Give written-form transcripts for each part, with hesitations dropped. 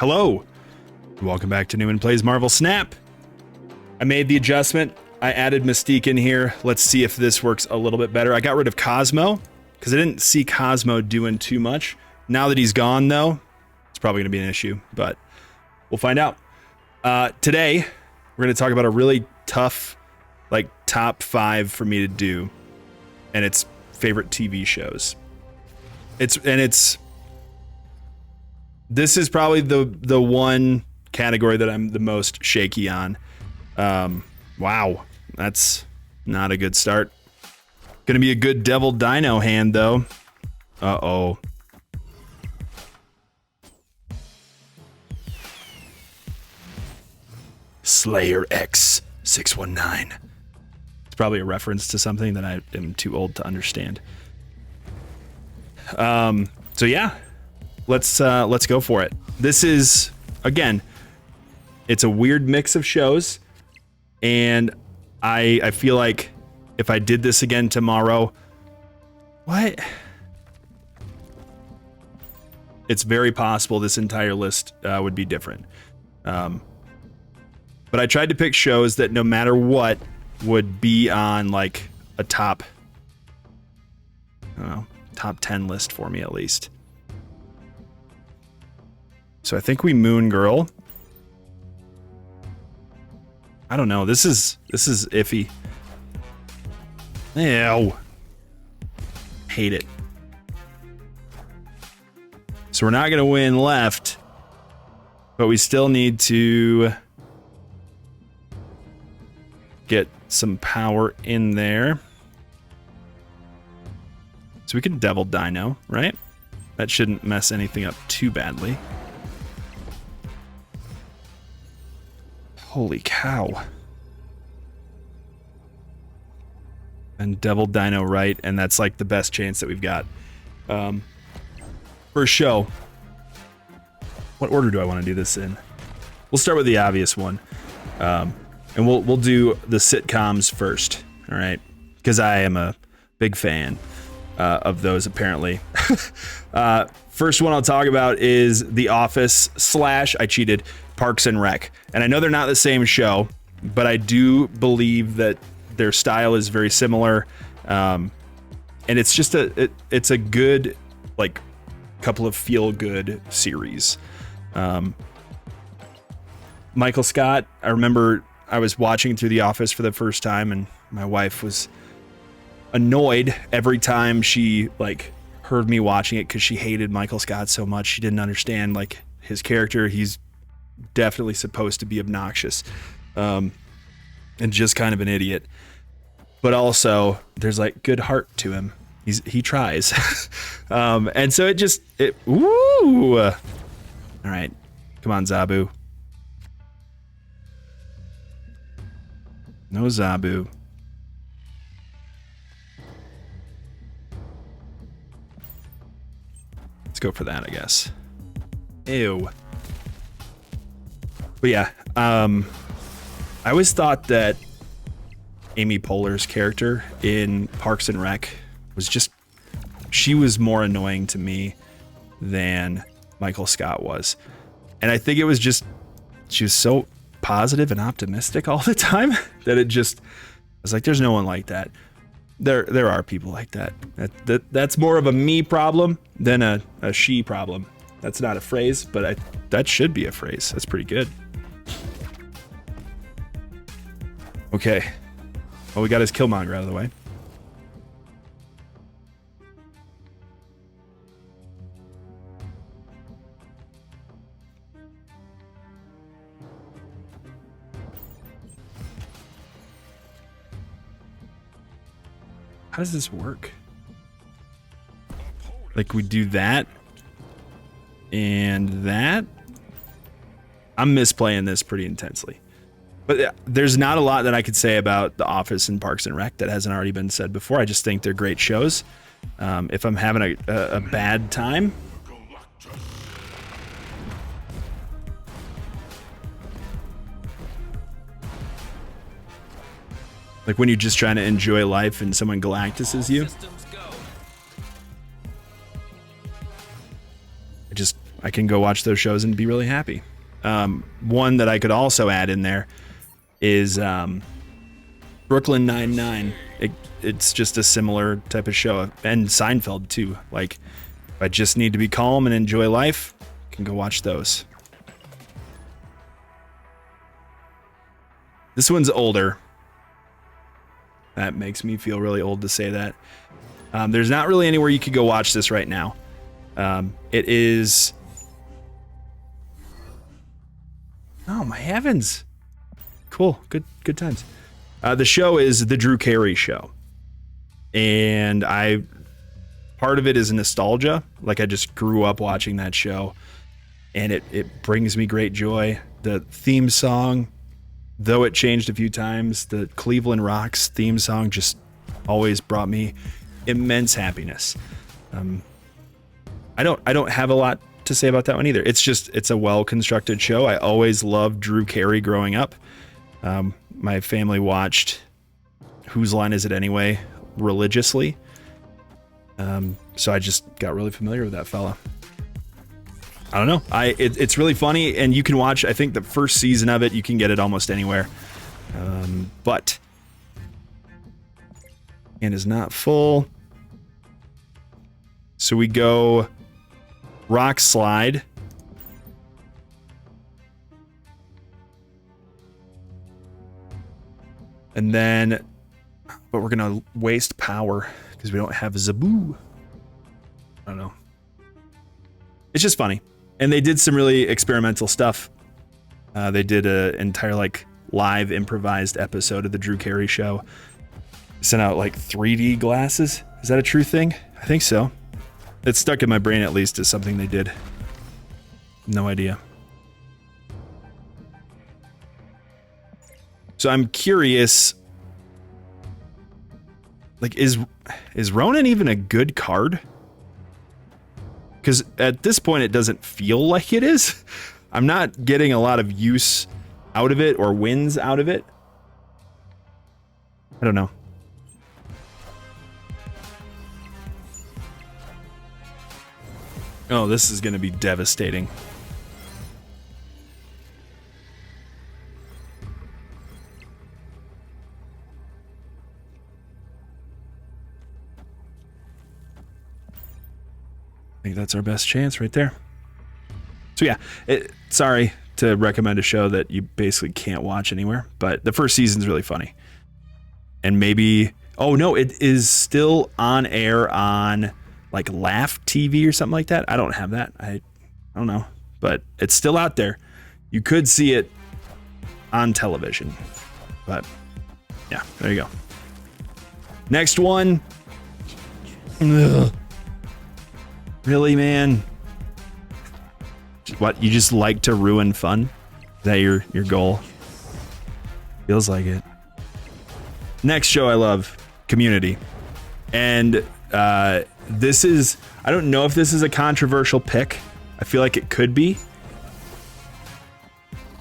Hello, welcome back to Newman Plays Marvel Snap. I made the adjustment. I added Mystique in here. Let's see if this works a little bit better. I got rid of Cosmo because I didn't see Cosmo doing too much. Now that he's gone, though, it's probably going to be an issue, but we'll find out. Today, we're going to talk about a really tough, like, top 5 for me to do, and it's favorite TV shows. This is probably the one category that I'm the most shaky on. Wow, that's not a good start. Gonna be a good Devil Dino hand, though. Uh-oh. Slayer X 619. It's probably a reference to something that I am too old to understand. So yeah, let's go for it. This is, again, it's a weird mix of shows, and I feel like if I did this again tomorrow, what? It's very possible this entire list would be different. But I tried to pick shows that no matter what would be on like a top, I don't know, top 10 list for me at least. So I think we Moon Girl. I don't know. This is iffy. Ew. Hate it. So we're not going to win left, but we still need to get some power in there. So we can Devil Dino, right? That shouldn't mess anything up too badly. Holy cow. And Devil Dino right, and that's like the best chance that we've got. For a show, what order do I want to do this in? We'll start with the obvious one. And we'll do the sitcoms first, all right? Because I am a big fan of those, apparently. First one I'll talk about is The Office / I cheated, Parks and Rec. And I know they're not the same show, but I do believe that their style is very similar. And it's just it's a good, like, couple of feel-good series. Michael Scott, I remember I was watching through The Office for the first time, and my wife was annoyed every time she like heard me watching it because she hated Michael Scott so much. She didn't understand like his character. He's definitely supposed to be obnoxious, and just kind of an idiot. But also, there's like good heart to him. He tries, and so ooh. All right, come on, Zabu. No Zabu. Let's go for that, I guess. Ew. But yeah, I always thought that Amy Poehler's character in Parks and Rec was she was more annoying to me than Michael Scott was. And I think it was just, she was so positive and optimistic all the time that I was like, there's no one like that. There are people like that. That's more of a me problem than a she problem. That's not a phrase, but that should be a phrase. That's pretty good. Okay. Well, we got his Killmonger out of the way. How does this work? Like we do that and that? I'm misplaying this pretty intensely. But there's not a lot that I could say about The Office and Parks and Rec that hasn't already been said before. I just think they're great shows. If I'm having a bad time, like when you're just trying to enjoy life and someone Galactuses you, I can go watch those shows and be really happy. One that I could also add in there is Brooklyn Nine-Nine. It's just a similar type of show. And Seinfeld, too. Like, if I just need to be calm and enjoy life, I can go watch those. This one's older. That makes me feel really old to say that. There's not really anywhere you could go watch this right now. It is... Oh, my heavens. Cool. Good times. The show is The Drew Carey Show. And part of it is nostalgia. Like, I just grew up watching that show. And it brings me great joy. The theme song, though it changed a few times, the Cleveland Rocks theme song just always brought me immense happiness. I don't have a lot to say about that one either. It's a well-constructed show. I always loved Drew Carey growing up. My family watched Whose Line Is It Anyway religiously. So I just got really familiar with that fella. I don't know. It's really funny, and you can watch, I think the first season of it, you can get it almost anywhere. But and is not full. So we go Rockslide. And then, but we're going to waste power because we don't have Zabu. I don't know. It's just funny. And they did some really experimental stuff. They did an entire like live improvised episode of the Drew Carey Show. Sent out like 3D glasses. Is that a true thing? I think so. It's stuck in my brain at least as something they did. No idea. So I'm curious, like, is Ronan even a good card? Because at this point, it doesn't feel like it is. I'm not getting a lot of use out of it or wins out of it. I don't know. Oh, this is going to be devastating. I think that's our best chance right there. So yeah, sorry to recommend a show that you basically can't watch anywhere, but the first season's really funny. And maybe, oh no, it is still on air on like Laugh TV or something like that. I don't have that. I don't know, but it's still out there. You could see it on television, but yeah, there you go. Next one. Ugh. Really, man? What, you just like to ruin fun? Is that your goal? Feels like it. Next show I love, Community. And this is, I don't know if this is a controversial pick. I feel like it could be.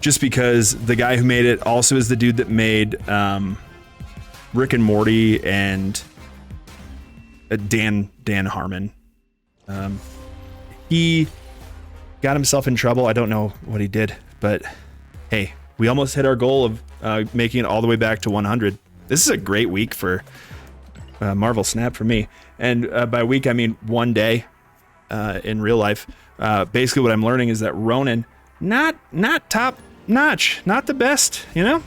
Just because the guy who made it also is the dude that made Rick and Morty and Dan Harmon. He got himself in trouble. I don't know what he did, but hey, we almost hit our goal of making it all the way back to 100. This is a great week for Marvel Snap for me. And by week, I mean one day in real life. Basically what I'm learning is that Ronan, not top notch, not the best, you know?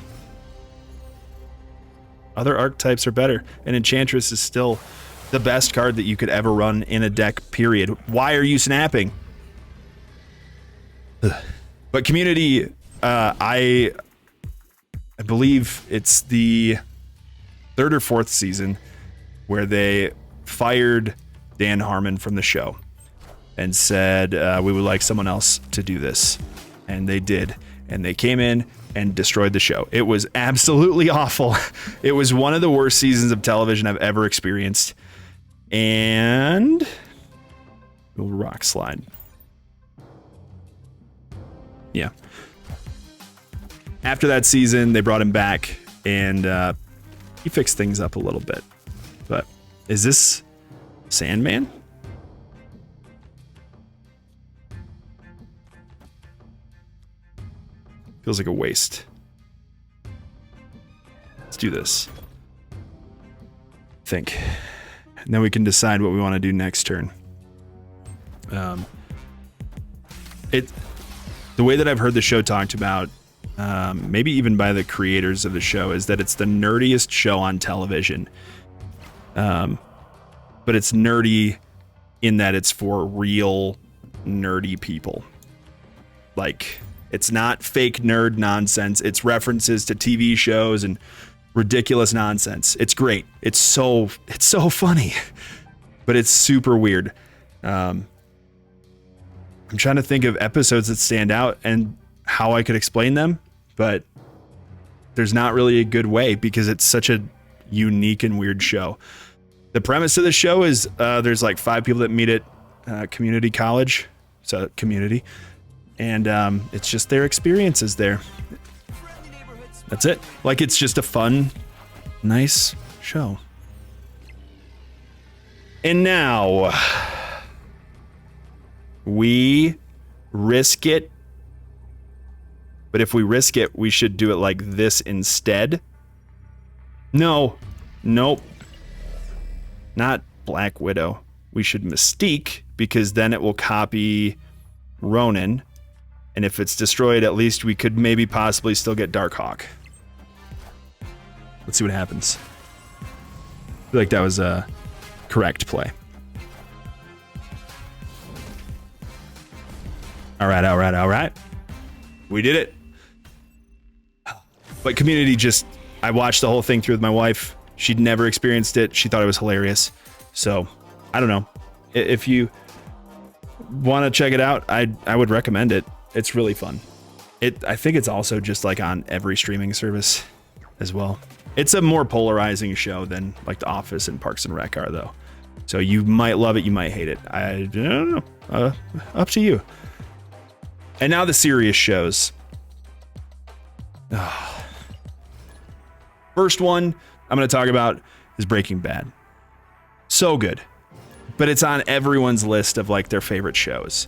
Other archetypes are better, and Enchantress is still the best card that you could ever run in a deck, period. Why are you snapping? Ugh. But Community, I believe it's the 3rd or 4th season where they fired Dan Harmon from the show and said, we would like someone else to do this. And they did. And they came in and destroyed the show. It was absolutely awful. It was one of the worst seasons of television I've ever experienced. And Rockslide. Yeah. After that season, they brought him back, and he fixed things up a little bit. But is this Sandman? Feels like a waste. Let's do this. Think. And then we can decide what we want to do next turn. The way that I've heard the show talked about, maybe even by the creators of the show, is that it's the nerdiest show on television. But it's nerdy in that it's for real nerdy people. Like, it's not fake nerd nonsense. It's references to TV shows and ridiculous nonsense. It's great. It's so funny, but it's super weird. I'm trying to think of episodes that stand out and how I could explain them, but there's not really a good way because it's such a unique and weird show. The premise of the show is there's like 5 people that meet at community college, so community, and it's just their experiences there. That's it. Like, it's just a fun, nice show. And now we risk it. But if we risk it, we should do it like this instead. No. Nope. Not Black Widow. We should Mystique, because then it will copy Ronan. And if it's destroyed, at least we could maybe possibly still get Darkhawk. Let's see what happens. I feel like that was a correct play. All right. We did it. But Community I watched the whole thing through with my wife. She'd never experienced it. She thought it was hilarious. So, I don't know. If you want to check it out, I would recommend it. It's really fun. I think it's also just like on every streaming service as well. It's a more polarizing show than like The Office and Parks and Rec are, though. So you might love it, you might hate it. I don't know. Up to you. And now the serious shows. First one I'm going to talk about is Breaking Bad. So good. But it's on everyone's list of like their favorite shows.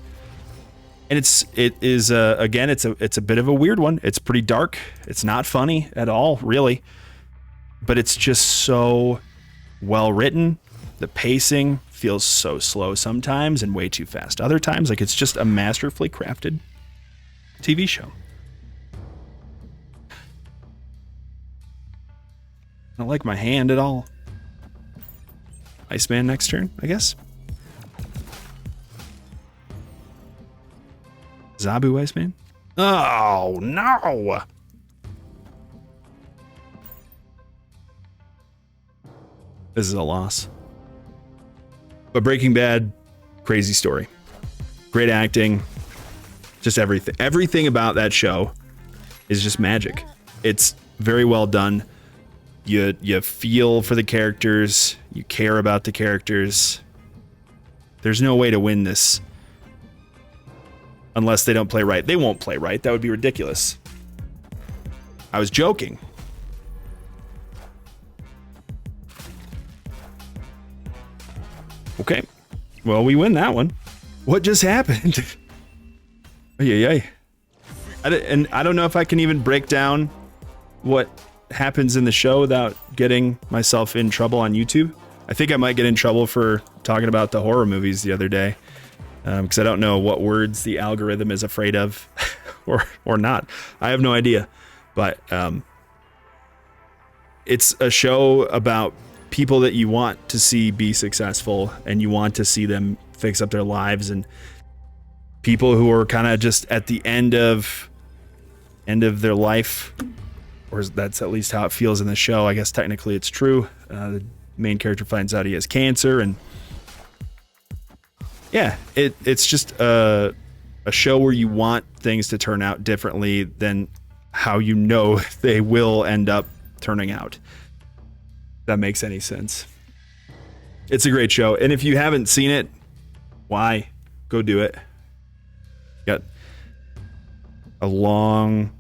And it is again, it's a bit of a weird one. It's pretty dark. It's not funny at all, really. But it's just so well written. The pacing feels so slow sometimes and way too fast other times. Like, it's just a masterfully crafted TV show. I don't like my hand at all. Iceman next turn, I guess. Zabu Iceman? Oh, no! This is a loss. But Breaking Bad, crazy story. Great acting. Just everything. Everything about that show is just magic. It's very well done. You feel for the characters. You care about the characters. There's no way to win this unless they don't play right. They won't play right. That would be ridiculous. I was joking. Okay. Well, we win that one. What just happened? Ay. And I don't know if I can even break down what happens in the show without getting myself in trouble on YouTube. I think I might get in trouble for talking about the horror movies the other day, because I don't know what words the algorithm is afraid of or not. I have no idea. But it's a show about people that you want to see be successful, and you want to see them fix up their lives, and people who are kind of just at the end of their life, or that's at least how it feels in the show. I guess technically it's true. The main character finds out he has cancer, and yeah, it's just a show where you want things to turn out differently than how you know they will end up turning out. If that makes any sense. It's a great show, and if you haven't seen it, why? Go do it. Got a long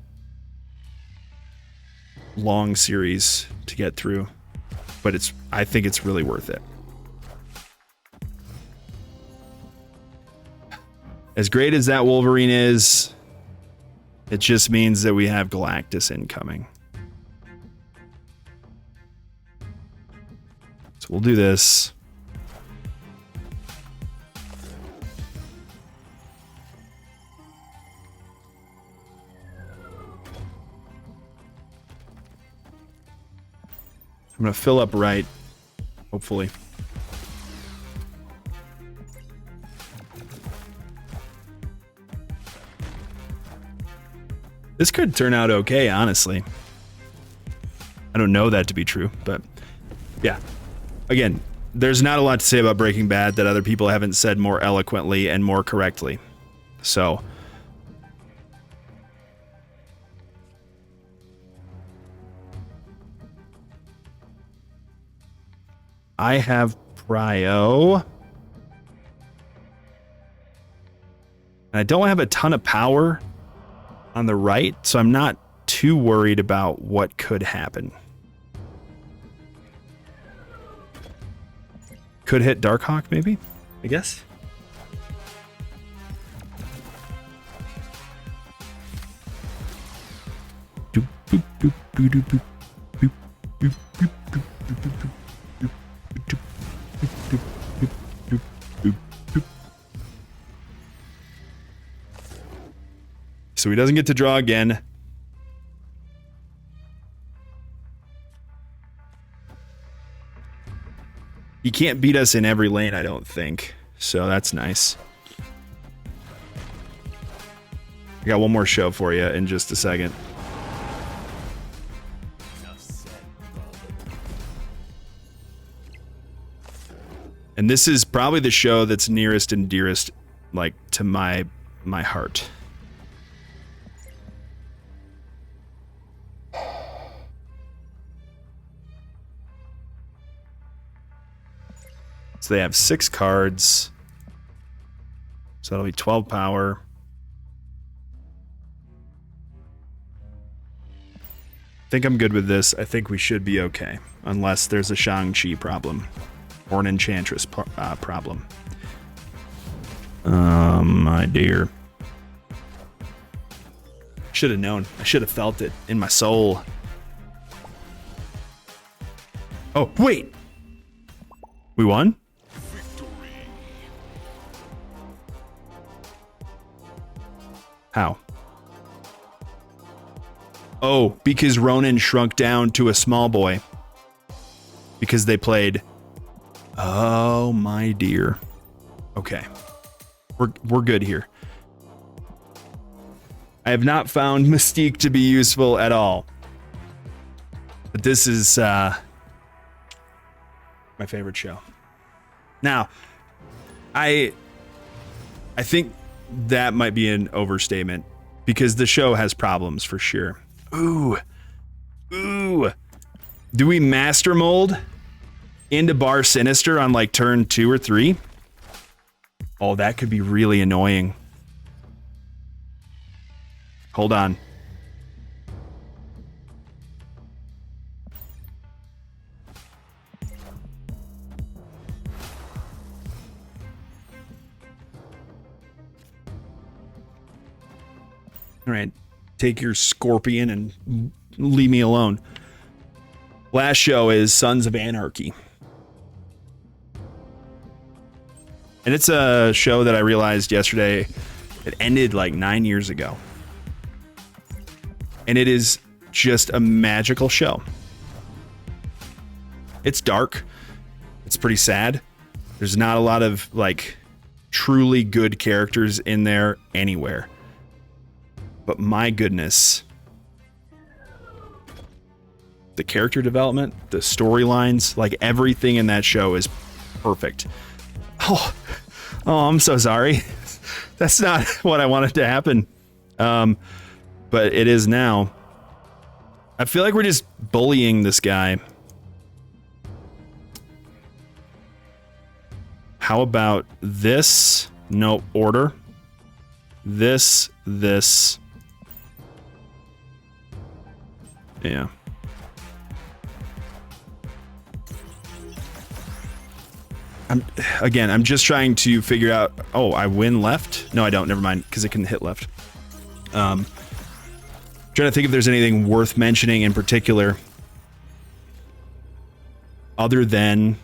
series to get through, but I think it's really worth it. As great as that Wolverine is, It just means that we have Galactus incoming. So we'll do this. I'm going to fill up right, hopefully. This could turn out okay, honestly. I don't know that to be true, but yeah. Again, there's not a lot to say about Breaking Bad that other people haven't said more eloquently and more correctly. So I have Prio. And I don't have a ton of power on the right, so I'm not too worried about what could happen. Could hit Darkhawk, maybe? I guess. Doop, boop, boop, boop, doop, boop, boop, boop, boop, boop, boop, boop. So he doesn't get to draw again. He can't beat us in every lane, I don't think. So that's nice. I got one more show for you in just a second. And this is probably the show that's nearest and dearest, like, to my heart. So they have 6 cards. So that'll be 12 power. I think I'm good with this. I think we should be okay. Unless there's a Shang-Chi problem. Or an Enchantress problem. My dear. Should have known. I should have felt it in my soul. Oh, wait! We won? How? Oh, because Ronan shrunk down to a small boy. Because they played... Oh, my dear. Okay. We're good here. I have not found Mystique to be useful at all. But this is my favorite show. Now, I think that might be an overstatement because the show has problems for sure. Ooh. Do we master mold into Bar Sinister on like turn 2 or 3? Oh, that could be really annoying. Hold on. All right, take your scorpion and leave me alone. Last show is Sons of Anarchy. And it's a show that I realized yesterday it ended like 9 years ago. And it is just a magical show. It's dark. It's pretty sad. There's not a lot of like truly good characters in there anywhere. But my goodness. The character development, the storylines, like everything in that show is perfect. Oh, I'm so sorry. That's not what I wanted to happen. But it is now. I feel like we're just bullying this guy. How about this? No, order. This. Yeah. I'm just trying to figure out... Oh, I win left? No, I don't. Never mind, because it can hit left. trying to think if there's anything worth mentioning in particular other than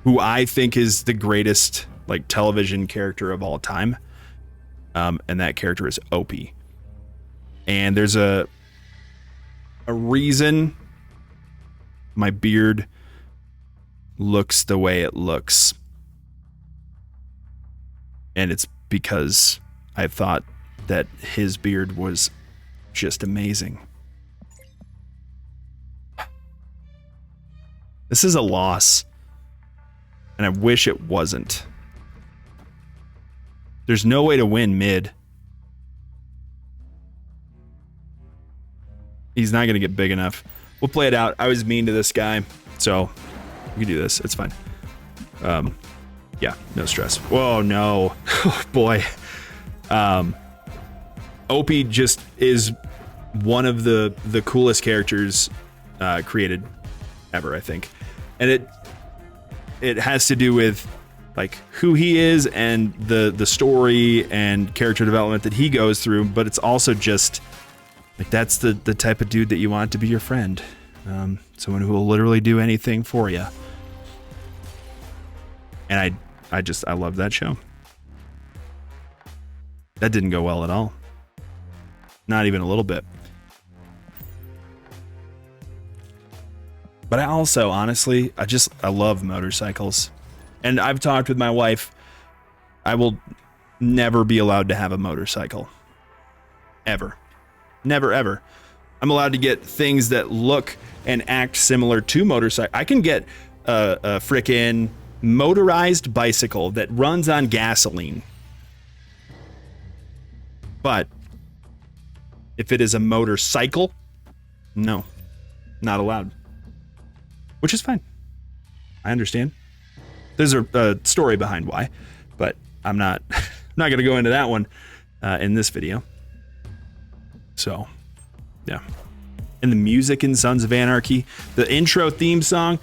who I think is the greatest like television character of all time. And that character is Opie. And there's a reason my beard looks the way it looks. And it's because I thought that his beard was just amazing. This is a loss, and I wish it wasn't. There's no way to win mid. He's not going to get big enough. We'll play it out. I was mean to this guy, so we can do this. It's fine. Yeah, no stress. Whoa, no. Oh, boy. Opie just is one of the coolest characters created ever, I think. And it has to do with like who he is and the story and character development that he goes through, but it's also just like that's the type of dude that you want to be your friend. Someone who will literally do anything for you. And I love that show. That didn't go well at all. Not even a little bit. But I also, honestly, I love motorcycles. And I've talked with my wife. I will never be allowed to have a motorcycle. Ever. Never, ever. I'm allowed to get things that look and act similar to motorcycle. I can get a frickin' motorized bicycle that runs on gasoline. But if it is a motorcycle, no, not allowed. Which is fine. I understand. There's a story behind why, but I'm not going to go into that one in this video. So, yeah. And the music in Sons of Anarchy, the intro theme song,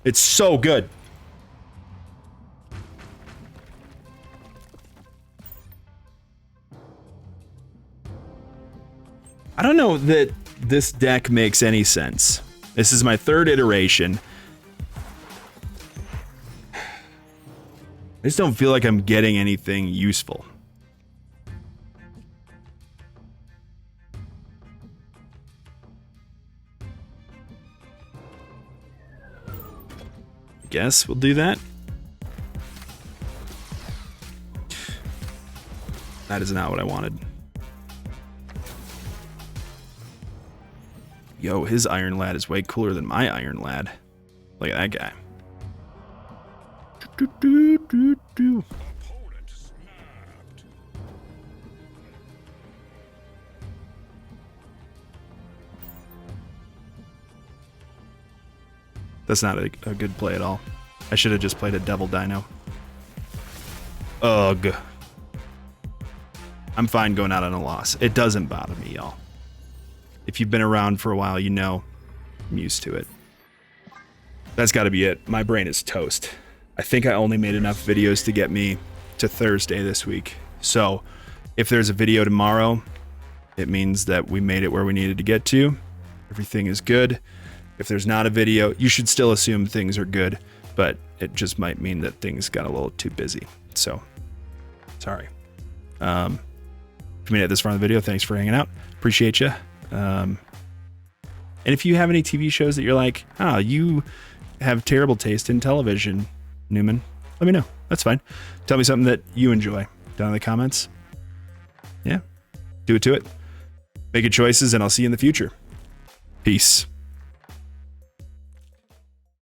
it's so good. I don't know that this deck makes any sense. This is my third iteration. I just don't feel like I'm getting anything useful. Guess we'll do that. That is not what I wanted. Yo, his Iron Lad is way cooler than my Iron Lad. Look at that guy. That's not a good play at all. I should have just played a Devil Dino. Ugh. I'm fine going out on a loss. It doesn't bother me, y'all. If you've been around for a while, you know I'm used to it. That's got to be it. My brain is toast. I think I only made enough videos to get me to Thursday this week. So if there's a video tomorrow, it means that we made it where we needed to get to. Everything is good. If there's not a video, you should still assume things are good, but it just might mean that things got a little too busy. So, sorry. If you made it this far in the video, thanks for hanging out. Appreciate you. And if you have any TV shows that you're like, oh, you have terrible taste in television, Newman, let me know. That's fine. Tell me something that you enjoy down in the comments. Yeah, do it to it. Make good choices, and I'll see you in the future. Peace.